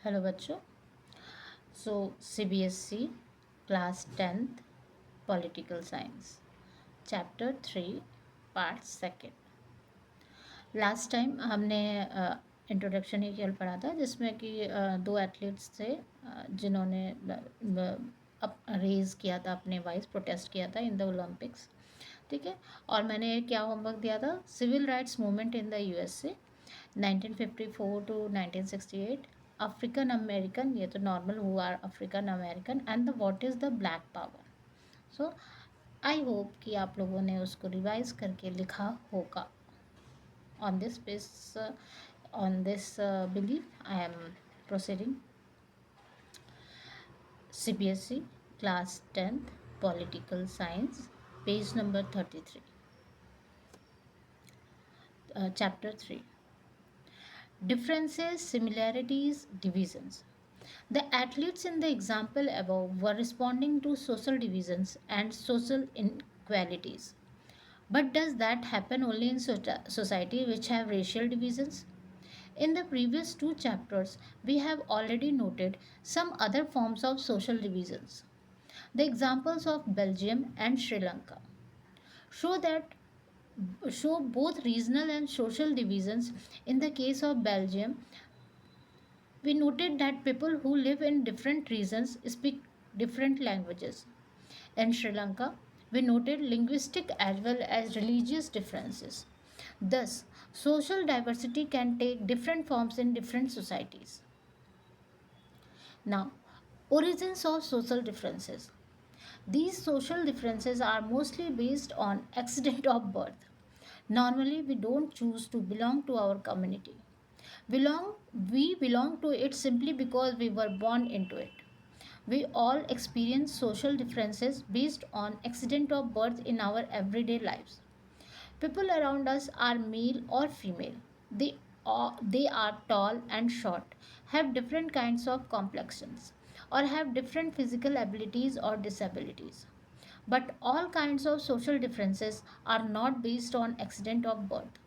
Hello बच्चों। CBSC class 10th political science chapter 3 part second. Last time हमने introduction ही केवल पढ़ा था, जिसमें कि दो एथलीट्स थे जिन्होंने रेज किया था, अपने वाइस प्रोटेस्ट किया था इन द ओलंपिक्स। ठीक है। और मैंने क्या होमवर्क दिया था, civil rights movement in the USA 1954 to 1968, African American, ये तो नॉर्मल हुआ, African American and the what is the black power. So I hope कि आप लोगों ने उसको रिवाइज करके लिखा होगा। On this base, on this belief, I am proceeding. CBSE class 10th political science, page number 33, chapter 3, differences, similarities, divisions. The athletes in the example above were responding to social divisions and social inequalities. But does that happen only in society which have racial divisions? In the previous two chapters, we have already noted some other forms of social divisions. The examples of Belgium and Sri Lanka show that show both regional and social divisions. In the case of Belgium, we noted that people who live in different regions speak different languages. In Sri Lanka, we noted linguistic as well as religious differences. Thus, social diversity can take different forms in different societies. Now, origins of social differences. These social differences are mostly based on accident of birth. Normally, we don't choose to belong to our community. Belong, we belong to it simply because we were born into it. We all experience social differences based on accident of birth in our everyday lives. People around us are male or female. They are tall and short, have different kinds of complexions, or have different physical abilities or disabilities. But all kinds of social differences are not based on accident of birth.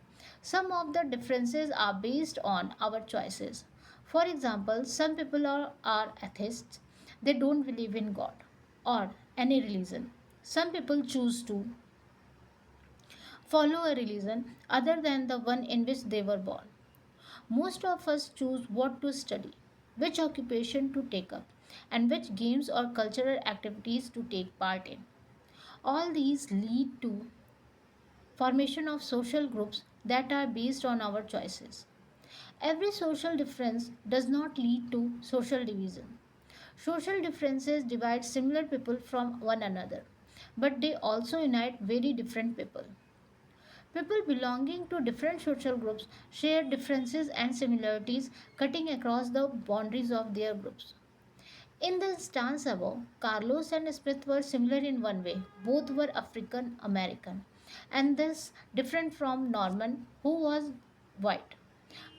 Some of the differences are based on our choices. For example, some people are atheists, they don't believe in God or any religion. Some people choose to follow a religion other than the one in which they were born. Most of us choose what to study, which occupation to take up, and which games or cultural activities to take part in. All these lead to formation of social groups that are based on our choices. Every social difference does not lead to social division. Social differences divide similar people from one another, but they also unite very different people. People belonging to different social groups share differences and similarities cutting across the boundaries of their groups. In the instance above, Carlos and Smith were similar in one way. Both were African American and thus different from Norman, who was white.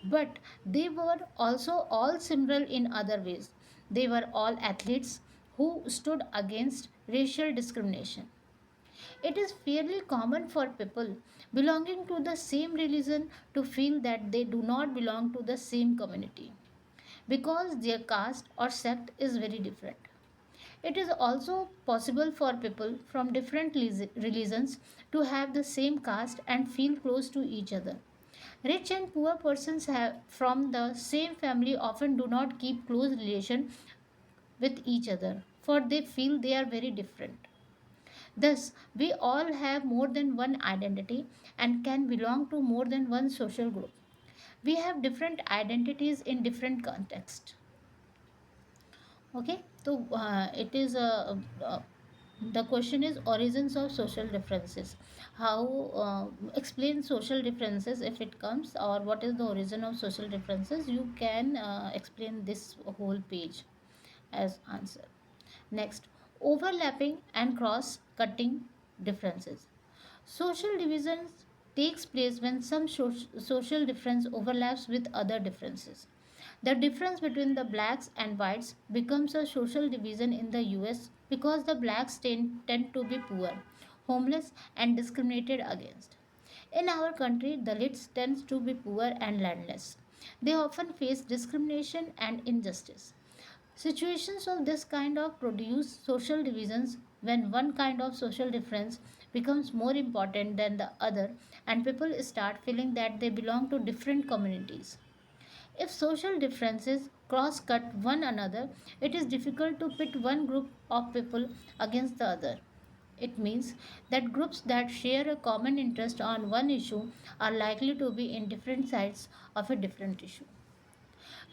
But they were also all similar in other ways. They were all athletes who stood against racial discrimination. It is fairly common for people belonging to the same religion to feel that they do not belong to the same community because their caste or sect is very different. It is also possible for people from different religions to have the same caste and feel close to each other. Rich and poor persons from the same family often do not keep close relation with each other for they feel they are very different. Thus, we all have more than one identity and can belong to more than one social group. We have different identities in different contexts. Okay, so it is the question is origins of social differences. How explain social differences if it comes, or what is the origin of social differences? You can explain this whole page as answer. Next, overlapping and cross cutting differences. Social divisions takes place when some social difference overlaps with other differences. The difference between the blacks and whites becomes a social division in the US because the blacks tend to be poor, homeless, and discriminated against. In our country, the Dalits tends to be poor and landless. They often face discrimination and injustice. Situations of this kind of produce social divisions when one kind of social difference becomes more important than the other, and people start feeling that they belong to different communities. If social differences cross cut one another, it is difficult to pit one group of people against the other. It means that groups that share a common interest on one issue are likely to be in different sides of a different issue.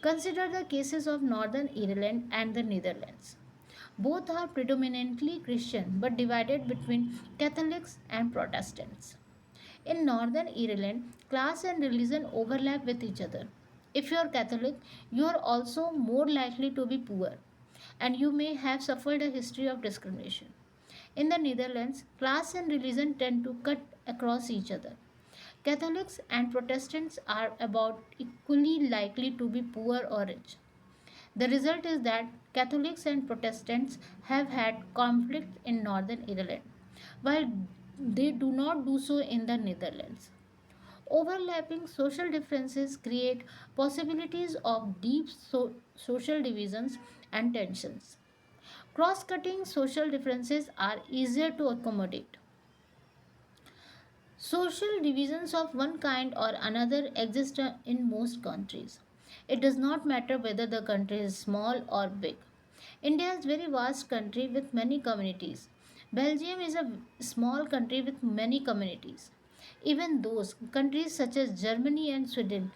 Consider the cases of Northern Ireland and the Netherlands. Both are predominantly Christian but divided between Catholics and Protestants. In Northern Ireland, class and religion overlap with each other. If you are Catholic, you are also more likely to be poor, and you may have suffered a history of discrimination. In the Netherlands, class and religion tend to cut across each other. Catholics and Protestants are about equally likely to be poor or rich. The result is that Catholics and Protestants have had conflict in Northern Ireland, while they do not do so in the Netherlands. Overlapping social differences create possibilities of deep social divisions and tensions. Cross cutting social differences are easier to accommodate. Social divisions of one kind or another exist in most countries. It does not matter whether the country is small or big. India is a very vast country with many communities. Belgium is a small country with many communities. Even those countries such as Germany and Sweden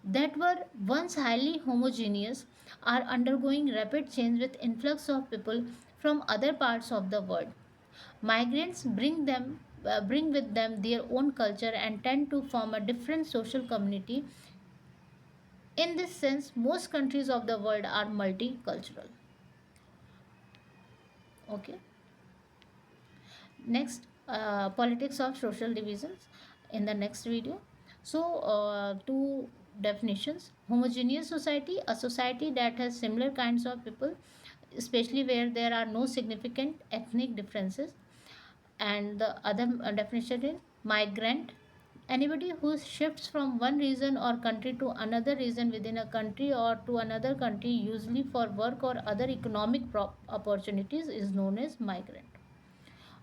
that were once highly homogeneous are undergoing rapid change with influx of people from other parts of the world. Migrants bring with them their own culture and tend to form a different social community. In this sense, most countries of the world are multicultural. Okay. Next, politics of social divisions in the next video. So, two definitions: homogeneous society, a society that has similar kinds of people, especially where there are no significant ethnic differences. And the other definition is migrant, anybody who shifts from one region or country to another region within a country or to another country, usually for work or other economic opportunities, is known as migrant.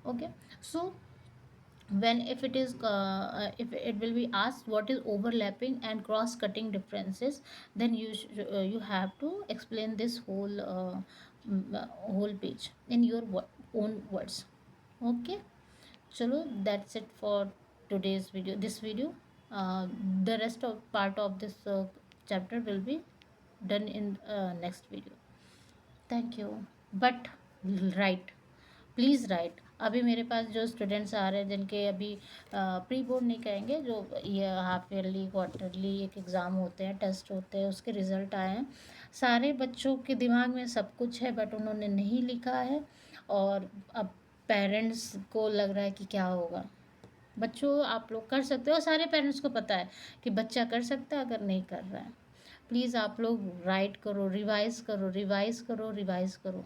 Okay. So when if it is if it will be asked what is overlapping and cross cutting differences, then you have to explain this whole page in your own words. Okay. Chalo, that's it for today's video, this video. uh, the rest of part of this chapter will be done in next video. Thank you. But right, please write. अभी मेरे पास जो students आ रहे हैं जिनके अभी pre board नहीं कहेंगे, जो ये हाफ ईयरली क्वार्टरली एक एग्ज़ाम होते हैं, टेस्ट होते हैं, उसके रिज़ल्ट आए हैं. सारे बच्चों के दिमाग में सब कुछ है बट उन्होंने नहीं लिखा है, और अब पेरेंट्स को लग रहा है कि क्या होगा. बच्चों, आप लोग कर सकते हो, सारे पेरेंट्स को पता है कि बच्चा कर सकता है, अगर नहीं कर रहा है प्लीज़ आप लोग राइट करो, रिवाइज़ करो, रिवाइज़ करो, रिवाइज़ करो.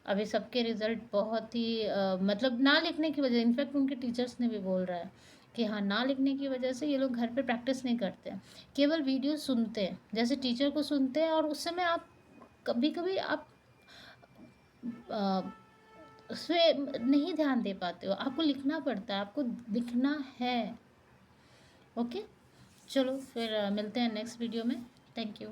अभी सबके रिज़ल्ट बहुत ही मतलब ना लिखने की वजह, इनफैक्ट उनके टीचर्स ने भी बोल रहा है कि हाँ, ना लिखने की वजह से ये लोग घर पे प्रैक्टिस नहीं करते हैं, केवल वीडियो सुनते हैं जैसे टीचर को सुनते हैं, और उस समय आप कभी कभी आप उस पर नहीं ध्यान दे पाते हो. आपको लिखना पड़ता है, आपको लिखना है. ओके. चलो फिर मिलते हैं नेक्स्ट वीडियो में. Thank you.